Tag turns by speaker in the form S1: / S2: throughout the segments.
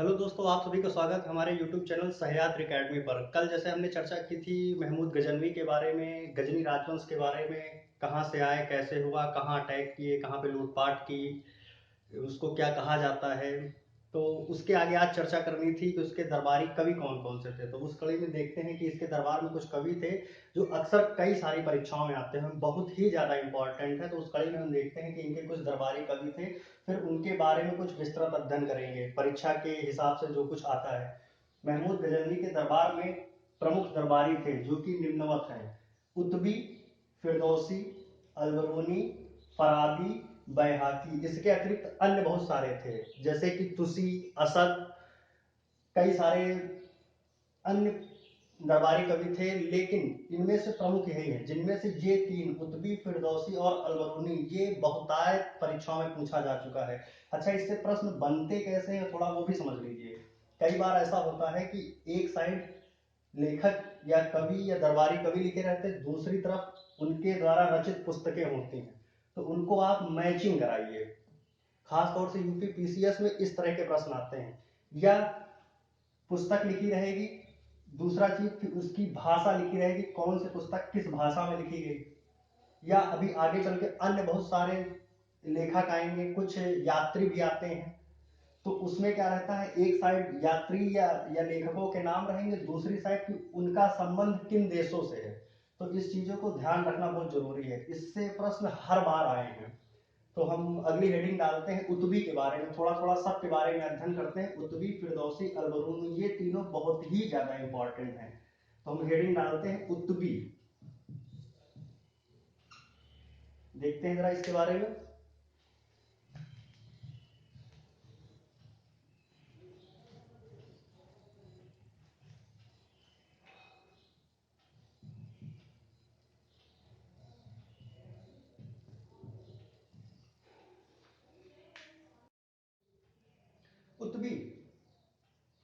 S1: Hello दोस्तों, आप सभी का स्वागत है हमारे YouTube चैनल सह्याद्री अकेडमी पर। कल जैसे हमने चर्चा की थी महमूद गजनवी के बारे में, गजनी राजवंश के बारे में, कहाँ से आए, कैसे हुआ, कहाँ अटैक किए, कहाँ पे लूटपाट की, उसको क्या कहा जाता है। तो उसके आगे आज चर्चा करनी थी कि उसके दरबारी कवि कौन कौन से थे। तो उस कड़ी में देखते हैं कि इसके दरबार में कुछ कवि थे जो अक्सर कई सारी परीक्षाओं में आते हैं, बहुत ही ज़्यादा इंपॉर्टेंट है। तो उस कड़ी में हम देखते हैं कि इनके कुछ दरबारी कवि थे, फिर उनके बारे में कुछ विस्तृत अध्ययन करेंगे परीक्षा के हिसाब से जो कुछ आता है। महमूद गजनवी के दरबार में प्रमुख दरबारी थे जो कि निम्नवत हैं: कुतुबी, फिरदौसी, अलबरूनी, फराबी, बैहाकी। इसके अतिरिक्त अन्य बहुत सारे थे जैसे कि तुसी, असद, कई सारे अन्य दरबारी कवि थे, लेकिन इनमें से प्रमुख यही है जिनमें से ये तीन कुतुबी, फिरदौसी और अलबरूनी ये बहुतायत परीक्षाओं में पूछा जा चुका है। अच्छा, इससे प्रश्न बनते कैसे हैं थोड़ा वो भी समझ लीजिए। कई बार ऐसा होता है कि एक साइड लेखक या कवि या दरबारी कवि लिखे रहते हैं, दूसरी तरफ उनके द्वारा रचित पुस्तकें होती हैं, तो उनको आप मैचिंग कराइए। खासतौर से यूपी पीसीएस में इस तरह के प्रश्न आते हैं। या पुस्तक लिखी रहेगी, दूसरा चीज कि उसकी भाषा लिखी रहेगी, कौन सी पुस्तक किस भाषा में लिखी गई। या अभी आगे चल के अन्य बहुत सारे लेखक आएंगे, कुछ यात्री भी आते हैं, तो उसमें क्या रहता है, एक साइड यात्री या लेखकों के नाम रहेंगे, दूसरी साइड कि उनका संबंध किन देशों से है। तो इस चीजों को ध्यान रखना बहुत जरूरी है, इससे प्रश्न हर बार आए हैं। तो हम अगली हेडिंग डालते हैं उतबी के बारे में, थोड़ा थोड़ा सब के बारे में अध्ययन करते हैं। उतबी, फिरदौसी, अलबरून, ये तीनों बहुत ही ज्यादा इंपॉर्टेंट हैं। तो हम हेडिंग डालते हैं उतबी। देखते हैं जरा इसके बारे में। उतबी,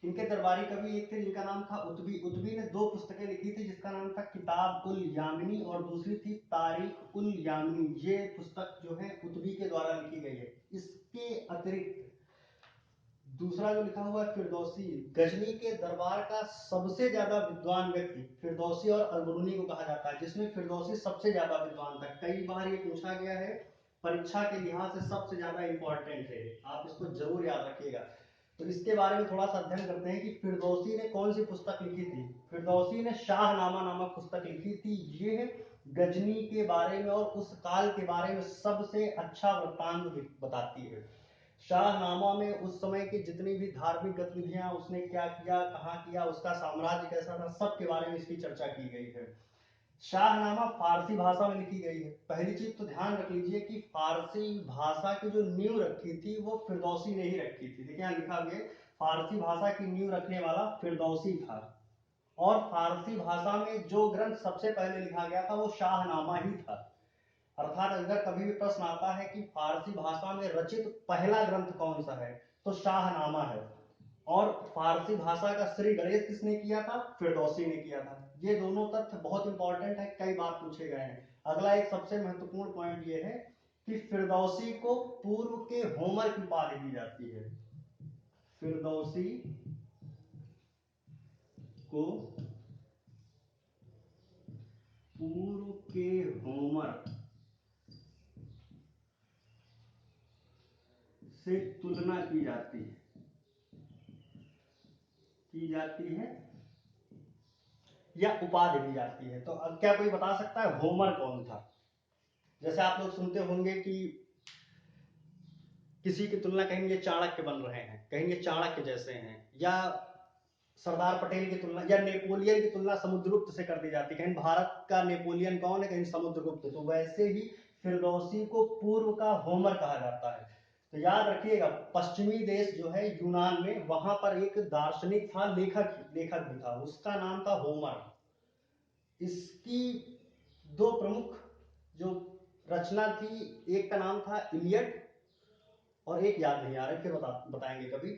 S1: इनके दरबारी कवि एक थे जिनका नाम था उतबी। उतबी ने दो पुस्तकें लिखी थी जिसका नाम था किताब उल यामिनी और दूसरी थी तारीख उल यामिनी। ये पुस्तक जो है उतबी के द्वारा लिखी गई है। इसके अतिरिक्त दूसरा जो लिखा हुआ है फिरदौसी, गजनी के दरबार का सबसे ज्यादा विद्वान व्यक्ति फिरदौसी और अलबरूनी को कहा जाता है, जिसमें फिरदौसी सबसे ज्यादा विद्वान था। कई बार ये पूछा गया है, परीक्षा के लिहाज से सबसे ज्यादा इंपॉर्टेंट है, आप इसको जरूर याद रखिएगा। तो इसके बारे में थोड़ा सा अध्ययन करते हैं कि फिरदौसी ने कौन सी पुस्तक लिखी थी। फिरदौसी ने शाहनामा नामक पुस्तक लिखी थी। ये गजनी के बारे में और उस काल के बारे में सबसे अच्छा वृत्तांत बताती है। शाहनामा में उस समय की जितनी भी धार्मिक गतिविधियां उसने क्या किया, कहाँ किया, उसका साम्राज्य कैसा था, सब के बारे में इसकी चर्चा की गई है। शाहनामा फारसी भाषा में लिखी गई है। पहली चीज तो ध्यान रख लीजिए कि फारसी भाषा की जो नींव रखी थी वो फिरदौसी ने ही रखी थी। देखिए यहाँ लिखा गया, फारसी भाषा की नींव रखने वाला फिरदौसी था। और फारसी भाषा में जो ग्रंथ सबसे पहले लिखा गया था वो शाहनामा ही था। अर्थात अगर कभी भी प्रश्न आता है कि फारसी भाषा में रचित पहला ग्रंथ कौन सा है, तो शाहनामा है। और फारसी भाषा का श्री गणेश किसने किया था? फिरदौसी ने किया था। ये दोनों तथ्य बहुत इंपॉर्टेंट है, कई बार पूछे गए हैं। अगला एक सबसे महत्वपूर्ण पॉइंट ये है कि फिरदौसी को पूर्व के होमर की उपाधि दी जाती है। फिरदौसी को पूर्व के होमर से तुलना की जाती है या उपाधि दी जाती है। तो अब क्या कोई बता सकता है होमर कौन था? जैसे आप लोग सुनते होंगे कि किसी की तुलना कहेंगे चाणक्य बन रहे हैं, कहेंगे चाणक्य जैसे हैं, या सरदार पटेल की तुलना या नेपोलियन की तुलना समुद्रगुप्त से कर दी जाती है, कहीं भारत का नेपोलियन कौन है, कहीं समुद्रगुप्त। तो वैसे ही फिरदौसी को पूर्व का होमर कहा जाता है। तो याद रखिएगा, पश्चिमी देश जो है यूनान में, वहां पर एक दार्शनिक था, लेखक लेखक भी था, उसका नाम था होमर। इसकी दो प्रमुख जो रचना थी, एक का नाम था इलियड और एक याद नहीं आ रहा है, फिर बताएंगे कभी।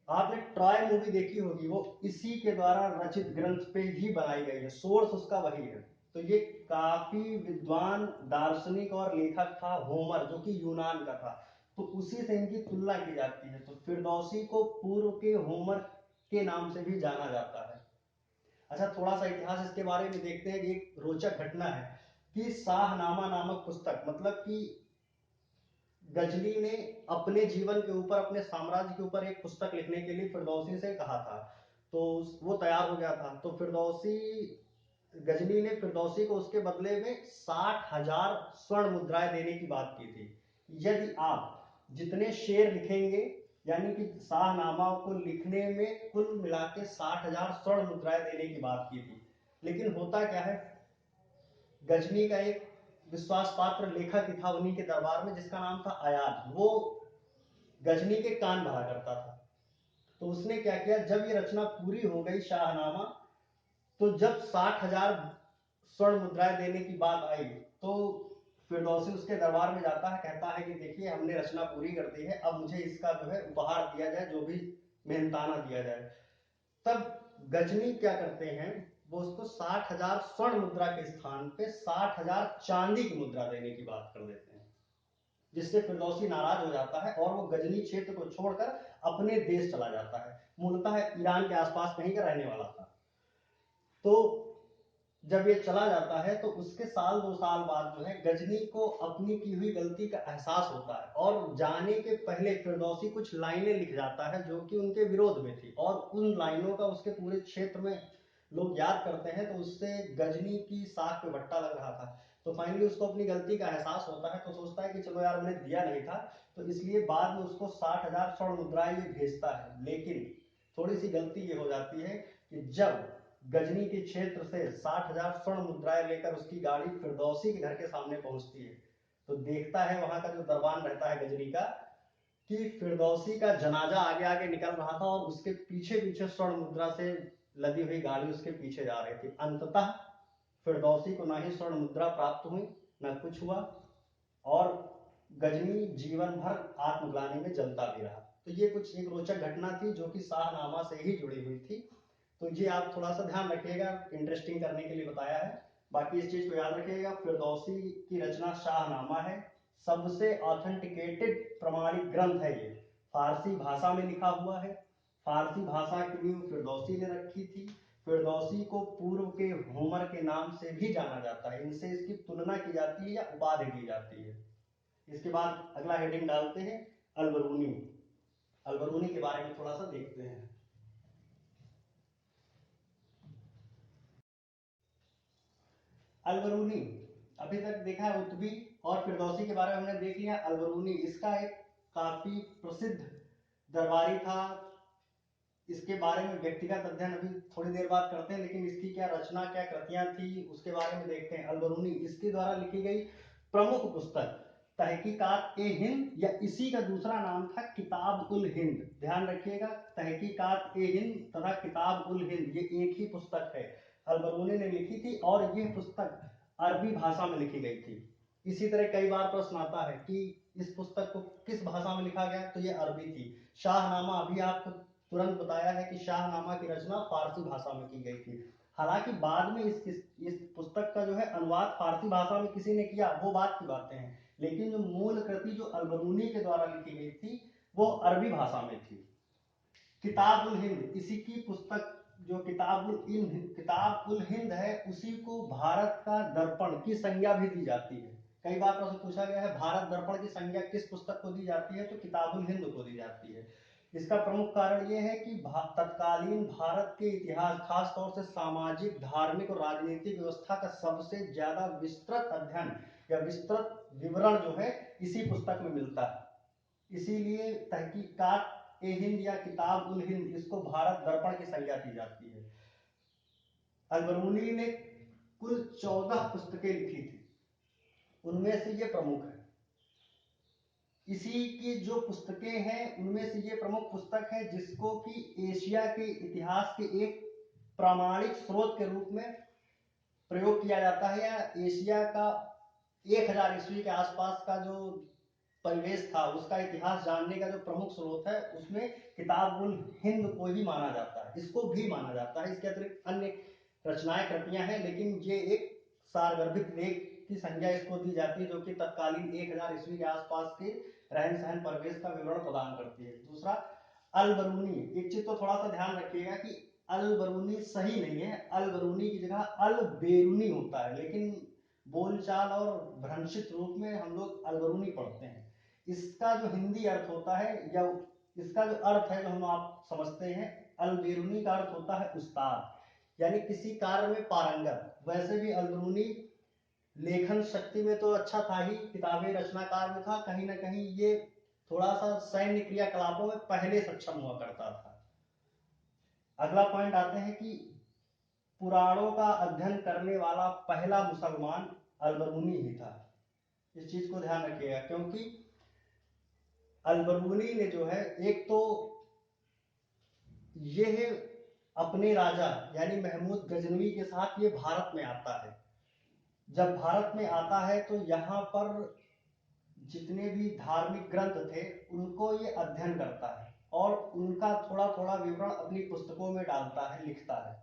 S1: आपने ट्रॉय मूवी देखी होगी, वो इसी के द्वारा रचित ग्रंथ पे ही बनाई गई है, सोर्स उसका वही है। तो ये काफी विद्वान दार्शनिक और लेखक था होमर, जो कि यूनान का था। तो उसी से इनकी तुलना की जाती है। तो फिरदौसी को पूर्व के होमर के नाम से भी जाना जाता है। अच्छा, थोड़ा सा इतिहास इसके बारे में देखते हैं कि एक रोचक घटना है कि शाहनामा नामक पुस्तक, मतलब कि गजनी ने अपने जीवन के ऊपर, अपने साम्राज्य के ऊपर एक पुस्तक लिखने के लिए फिरदौसी से कहा था। तो वो तैयार हो गया था। तो फिरदौसी, गजनी ने फिरदौसी को उसके बदले में 60,000 स्वर्ण मुद्राएं देने की बात की थी। यदि आप जितने शेर लिखेंगे, यानी कि शाहनामा को लिखने में कुल मिला के 60,000 स्वर्ण मुद्राएं देने की बात की थी। लेकिन होता क्या है, गजनी का एक विश्वास पात्र लेखक था उन्हीं के दरबार में, जिसका नाम था अयाज। वो गजनी के कान भरा करता था। तो उसने क्या किया, जब ये रचना पूरी हो गई शाहनामा, तो जब 60,000 स्वर्ण मुद्राएं देने की बात आई, तो फिरदौसी उसके दरबार में जाता है, कहता है कि देखिए हमने रचना पूरी कर दी है, अब मुझे इसका जो है उपहार दिया जाए, जो भी मेहनताना दिया जाए। तब गजनी क्या करते हैं, वो उसको 60,000 स्वर्ण मुद्रा के स्थान पे 60,000 चांदी की मुद्रा देने की बात कर देते हैं, जिससे फिरदौसी नाराज हो जाता है और वो गजनी क्षेत्र को छोड़कर अपने देश चला जाता है। मूलतः ईरान के आसपास कहीं का रहने वाला था। तो जब ये चला जाता है तो उसके साल 2 साल बाद जो है गजनी को अपनी की हुई गलती का एहसास होता है, और जाने के पहले फिरदौसी कुछ लाइनें लिख जाता है जो कि उनके विरोध में थी, और उन लाइनों का उसके पूरे क्षेत्र में लोग याद करते हैं। तो उससे गजनी की साख पे भट्टा लग रहा था। तो फाइनली उसको अपनी गलती का एहसास होता है, तो सोचता है कि चलो यार मैंने दिया नहीं था, तो इसलिए बाद में उसको 60,000 स्वर्ण मुद्राएं ये भेजता है। लेकिन थोड़ी सी गलती ये हो जाती है कि जब गजनी के क्षेत्र से 60,000 स्वर्ण मुद्राएं लेकर उसकी गाड़ी फिरदौसी के घर के सामने पहुंचती है, तो देखता है वहां का जो दरबान रहता है गजनी का, कि फिरदौसी का जनाजा आगे आगे निकल रहा था और उसके पीछे पीछे स्वर्ण मुद्रा से लदी हुई गाड़ी उसके पीछे जा रही थी। अंततः फिरदौसी को ना ही स्वर्ण मुद्रा प्राप्त हुई, न कुछ हुआ, और गजनी जीवन भर आत्मग्लानि में जलता भी रहा। तो ये कुछ एक रोचक घटना थी जो कि शाहनामा से ही जुड़ी हुई थी। तो ये आप थोड़ा सा ध्यान रखिएगा, इंटरेस्टिंग करने के लिए बताया है। बाकी इस चीज को याद रखिएगा, फिरदौसी की रचना शाहनामा है, सबसे ऑथेंटिकेटेड प्रमाणिक ग्रंथ है ये। फारसी भाषा में लिखा हुआ है। फारसी भाषा की नींव फिरदौसी ने रखी थी। फिरदौसी को पूर्व के होमर के नाम से भी जाना जाता है, इनसे इसकी तुलना की जाती है या उपाधि दी जाती है। इसके बाद अगला हेडिंग डालते हैं, अलबरूनी। अलबरूनी के बारे में थोड़ा सा देखते हैं। अलबरूनी, अभी तक देखा है उत्बी और फिरदौसी के बारे में हमने देख लिया। अलबरूनी इसका एक काफी प्रसिद्ध दरबारी था। इसके बारे में व्यक्तिगत अध्ययन अभी थोड़ी देर बाद करते हैं, लेकिन इसकी क्या रचना, क्या कृतियां थी, उसके बारे में देखते हैं। अलबरूनी इसके द्वारा लिखी गई प्रमुख पुस्तक तहकीकात ए हिंद, या इसी का दूसरा नाम था किताब उल हिंद। ध्यान रखिएगा, तहकीकात ए हिंद तथा किताब उल हिंद ये एक ही पुस्तक है, अलबरूनी ने लिखी थी, और यह पुस्तक अरबी भाषा में लिखी गई थी। इसी तरह कई बार प्रश्न आता है कि इस पुस्तक को किस भाषा में लिखा गया, तो ये अरबी थी। शाहनामा अभी आपको तुरंत बताया है कि शाहनामा की रचना फारसी भाषा में की गई थी। हालांकि बाद में इस पुस्तक का जो है अनुवाद फारसी भाषा में किसी ने किया, वो बात की बातें हैं, लेकिन जो मूल कृति जो अलबरूनी के द्वारा लिखी गई थी वो अरबी भाषा में थी। किताब उल हिंद, इसी की पुस्तक जो किताब उल हिंद है, उसी को भारत का दर्पण की संज्ञा भी दी जाती है। कई बार प्रश्न पूछा गया है भारत दर्पण की संज्ञा किस पुस्तक को दी जाती है, तो किताब उल हिंद को दी जाती है। इसका प्रमुख कारण यह है कि तत्कालीन भारत के इतिहास, खासतौर से सामाजिक, धार्मिक और राजनीतिक व्यवस्था का सबसे ज्यादा विस्तृत अध्ययन या विस्तृत विवरण जो है इसी पुस्तक में मिलता है। इसीलिए तहकीकात ए हिंद या किताब उल हिंद, इसको भारत दर्पण की संज्ञा दी जाती है। अलबरूनी ने कुल 14 पुस्तकें लिखी थी, उनमें से ये प्रमुख है। इसी की जो पुस्तकें हैं उनमें से ये प्रमुख पुस्तक है जिसको कि एशिया के इतिहास के एक प्रामाणिक स्रोत के रूप में प्रयोग किया जाता है, या एशिया का 1000 ईस्वी के आसपास का जो परिवेश था उसका इतिहास जानने का जो प्रमुख स्रोत है, उसमें किताब उल हिंद को ही माना जाता है, इसको भी माना जाता है। इसके अतिरिक्त अन्य रचनाएं, कृतियां हैं, लेकिन ये एक सारगर्भित लेख की संज्ञा इसको दी जाती है, जो कि तत्कालीन 1000 ईस्वी के आसपास के रहन सहन परिवेश का विवरण प्रदान करती है। दूसरा अल बरूनी, एक चीज तो थोड़ा सा ध्यान रखिएगा कि अल बरूनी सही नहीं है, अल बरूनी की जगह अल बेरूनी होता है, लेकिन बोलचाल और भ्रंशित रूप में हम लोग अल बरूनी पढ़ते हैं। इसका जो हिंदी अर्थ होता है या इसका जो अर्थ है जो हम आप समझते हैं, अल बेरूनी का अर्थ होता है उस्ताद, यानी किसी कार्य में पारंगत। वैसे भी अल बरूनी लेखन शक्ति में तो अच्छा था ही, किताबें रचनाकार में था, कहीं ना कहीं ये थोड़ा सा सैन्य क्रियाकलापों में पहले सक्षम हुआ करता था। अगला पॉइंट आते हैं कि पुराणों का अध्ययन करने वाला पहला मुसलमान अल बरूनी ही था। इस चीज को ध्यान रखिएगा, क्योंकि अल बरूनी ने जो है, एक तो ये अपने राजा यानी महमूद गजनवी के साथ ये भारत में आता है। जब भारत में आता है तो यहाँ पर जितने भी धार्मिक ग्रंथ थे उनको ये अध्ययन करता है और उनका थोड़ा थोड़ा विवरण अपनी पुस्तकों में डालता है, लिखता है।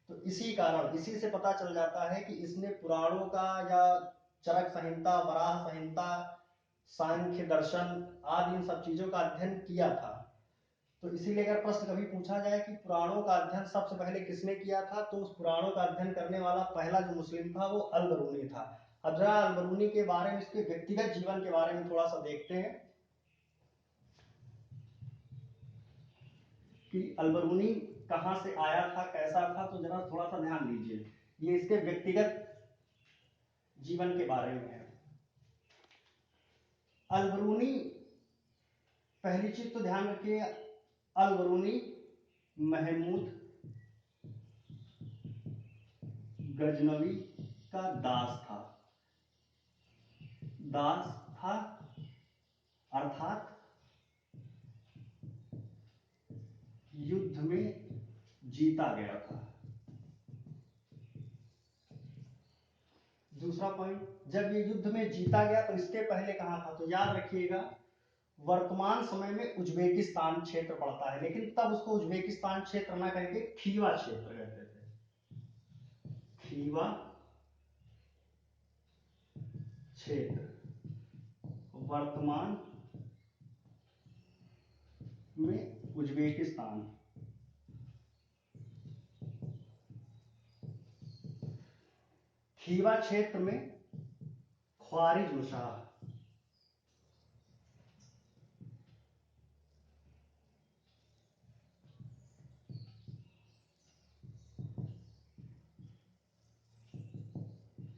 S1: तो इसी कारण, इसी से पता चल जाता है कि इसने पुराणों का या चरक संहिता, वराह संहिता, सांख्य दर्शन आदि इन सब चीजों का अध्ययन किया था। तो इसीलिए अगर प्रश्न कभी पूछा जाए कि पुराणों का अध्ययन सबसे पहले किसने किया था, तो उस पुराणों का अध्ययन करने वाला पहला जो मुस्लिम था वो अल बरूनी था। अब जरा अल बरूनी के बारे में, इसके व्यक्तिगत जीवन के बारे में थोड़ा सा देखते हैं कि अल बरूनी कहां से आया था, कैसा था। तो जरा थोड़ा सा ध्यान दीजिए, ये इसके व्यक्तिगत जीवन के बारे में है। अल बरूनी, पहली चीज तो ध्यान रखिए, अल बरूनी महमूद गजनवी का दास था। दास था अर्थात युद्ध में जीता गया था। दूसरा पॉइंट, जब ये युद्ध में जीता गया तो इसके पहले कहां था, तो याद रखिएगा वर्तमान समय में उज्बेकिस्तान क्षेत्र पड़ता है, लेकिन तब उसको उज्बेकिस्तान क्षेत्र ना करके खीवा क्षेत्र कहते थे। खीवा क्षेत्र वर्तमान में उज्बेकिस्तान। खीवा क्षेत्र में ख्वारिज़्म शाह,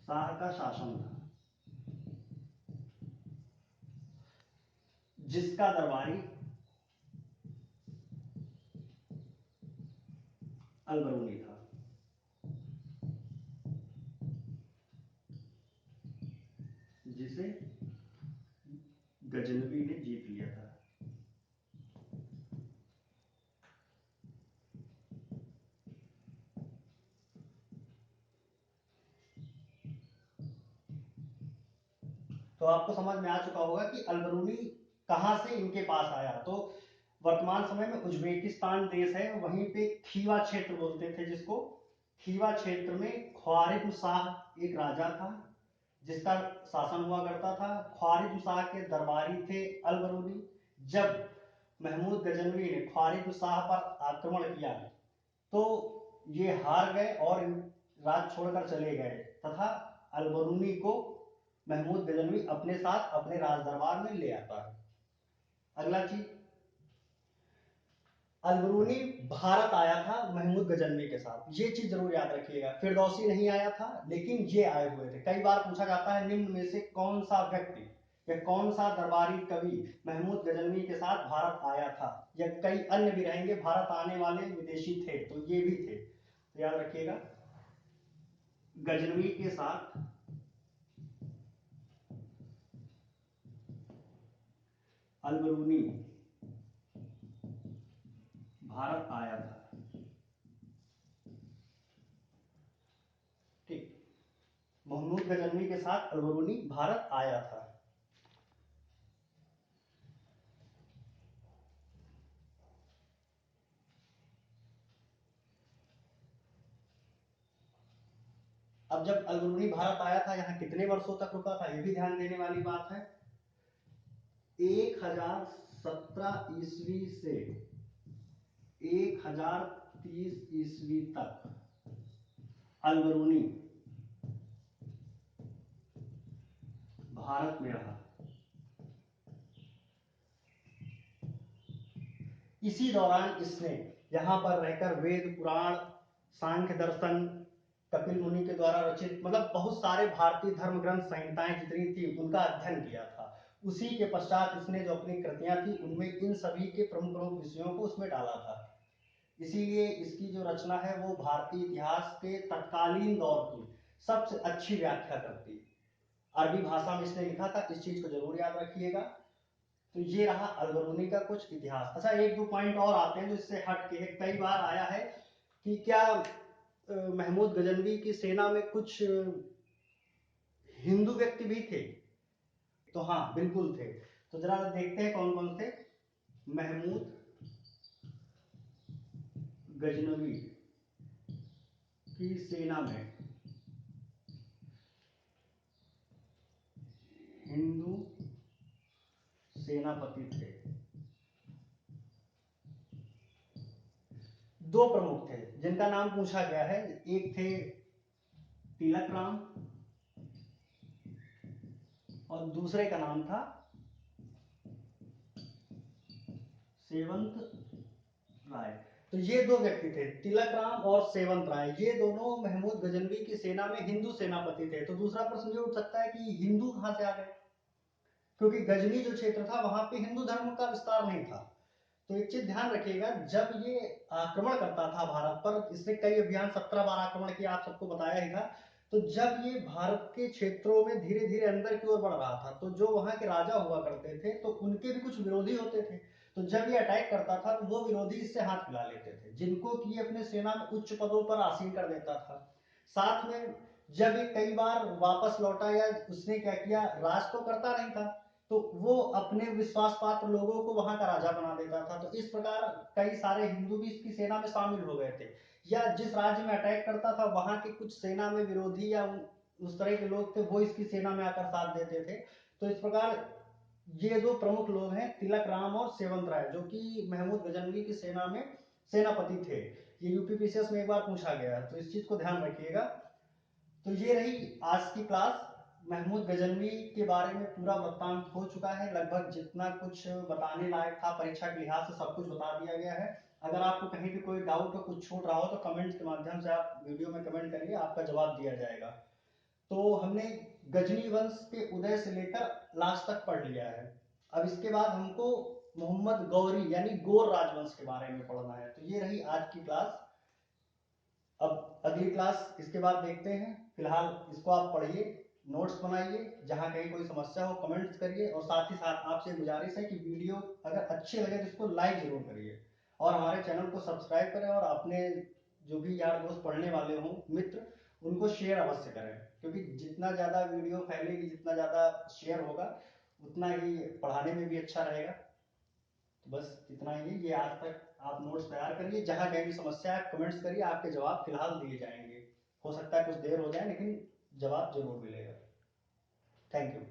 S1: शाह का शासन था, जिसका दरबारी अल बरूनी था। जिसे गजनवी ने जीत लिया था। तो आपको समझ में आ चुका होगा कि अल बरूनी कहां से इनके पास आया। तो वर्तमान समय में उज्बेकिस्तान देश है, वहीं पे खीवा क्षेत्र बोलते थे जिसको। खीवा क्षेत्र में ख्वारिज़्म शाह एक राजा था जिसका शासन हुआ करता था। ख्वारिज़्म शाह के दरबारी थे अल बरूनी। जब महमूद गजनवी ने ख्वारिज़्म शाह पर आक्रमण किया तो ये हार गए और राज छोड़कर चले गए, तथा अल बरूनी को महमूद गजनवी अपने साथ अपने राज दरबार में ले आता है। अगला चीज, अल बरूनी भारत आया था महमूद गजनवी के साथ, ये चीज जरूर याद रखिएगा। फिरदौसी नहीं आया था, लेकिन ये आए हुए थे। कई बार पूछा जाता है निम्न में से कौन सा व्यक्ति या कौन सा दरबारी कवि महमूद गजनवी के साथ भारत आया था, या कई अन्य भी रहेंगे भारत आने वाले विदेशी थे, तो ये भी थे। तो याद रखिएगा गजनवी के साथ अल बरूनी भारत आया था। ठीक, महमूद गजनवी के साथ अल बरूनी भारत आया था। अब जब अल बरूनी भारत आया था, यहाँ कितने वर्षों तक रुका था, ये भी ध्यान देने वाली बात है। 1017 ईस्वी से 1030 ईस्वी तक अलबरूनी भारत में रहा। इसी दौरान इसने यहां पर रहकर वेद पुराण, सांख्य दर्शन, कपिल मुनि के द्वारा रचित मतलब बहुत सारे भारतीय धर्म ग्रंथ संहिताएं जितनी थी उनका अध्ययन किया था। उसी के पश्चात इसने जो अपनी कृतियां थी उनमें इन सभी के प्रमुख प्रमुख विषयों को उसमें डाला था। इसीलिए इसकी जो रचना है वो भारतीय इतिहास के तत्कालीन दौर की सबसे अच्छी व्याख्या करती। अरबी भाषा में इसने लिखा था, इस चीज को जरूर याद रखिएगा। तो ये रहा अलबरूनी का कुछ इतिहास। अच्छा, एक दो पॉइंट और आते हैं जो इससे हट के है। कई बार आया है कि क्या महमूद गजनवी की सेना में कुछ हिंदू व्यक्ति भी थे? तो हाँ, बिल्कुल थे। तो जरा देखते हैं कौन कौन थे। महमूद गजनवी की सेना में हिंदू सेनापति थे। दो प्रमुख थे जिनका नाम पूछा गया है। एक थे तिलक राम और दूसरे का नाम था सेवंत राय। तो ये दो व्यक्ति थे, तिलक राम और सेवंत राय। ये दोनों महमूद गजनवी की सेना में हिंदू सेनापति थे। तो दूसरा प्रश्न ये उठ सकता है कि हिंदू कहां से आ गए, क्योंकि गजनी जो क्षेत्र था वहां पे हिंदू धर्म का विस्तार नहीं था। तो एक चीज ध्यान रखिएगा, जब ये आक्रमण करता था भारत पर, इसने कई अभियान 17 बार आक्रमण किया, आप सबको बताया ही था। तो जब ये भारत के क्षेत्रों में धीरे धीरे अंदर की ओर बढ़ रहा था, तो जो वहां के राजा हुआ करते थे तो उनके भी कुछ विरोधी होते थे। तो जब ये अटैक करता था तो वो विरोधी इससे हाथ मिला लेते थे, जिनको कि ये अपने सेना में उच्च पदों पर आसीन कर देता था। साथ में जब ये कई बार वापस लौटा, या उसने क्या किया, राज तो करता नहीं था, तो वो अपने विश्वास पात्र लोगों को वहां का राजा बना देता था। तो इस प्रकार कई सारे हिंदू भी इसकी सेना में शामिल हो गए थे। या जिस राज्य में अटैक करता था वहां के कुछ सेना में विरोधी या उस तरह के लोग थे, वो इसकी सेना में आकर साथ देते थे। तो इस प्रकार ये दो प्रमुख लोग हैं, तिलक राम और सेवंत राय, जो कि महमूद गजनवी की सेना में सेनापति थे। ये यूपीपीसीएस में एक बार पूछा गया, तो इस चीज को ध्यान रखिएगा। तो ये रही आज की क्लास। महमूद गजनवी के बारे में पूरा वृत्तांत हो चुका है। लगभग जितना कुछ बताने लायक था परीक्षा के लिहाज से सब कुछ बता दिया गया है। अगर आपको कहीं भी कोई डाउट हो, कुछ छूट रहा हो, तो कमेंट्स के माध्यम से आप वीडियो में कमेंट करिए, आपका जवाब दिया जाएगा। तो हमने गजनी वंश के उदय से लेकर लास्ट तक पढ़ लिया है। अब इसके बाद हमको मोहम्मद गौरी यानी गोर राजवंश के बारे में पढ़ना है। तो ये रही आज की क्लास। अब अगली क्लास इसके बाद देखते हैं। फिलहाल इसको आप पढ़िए, नोट्स बनाइए, जहां कहीं कोई समस्या हो कमेंट्स करिए, और साथ ही साथ आपसे गुजारिश है कि वीडियो अगर अच्छे लगे तो इसको लाइक जरूर करिए, और हमारे चैनल को सब्सक्राइब करें, और अपने जो भी यार दोस्त पढ़ने वाले हों, मित्र, उनको शेयर अवश्य करें, क्योंकि जितना ज्यादा वीडियो फैलेगी, जितना ज्यादा शेयर होगा, उतना ही पढ़ाने में भी अच्छा रहेगा। तो बस इतना ही। ये आज तक आप नोट्स तैयार करिए, जहां कहीं भी समस्या है कमेंट्स करिए, आपके जवाब फिलहाल दिए जाएंगे। हो सकता है कुछ देर हो जाए, लेकिन जवाब जरूर मिलेगा। Thank you.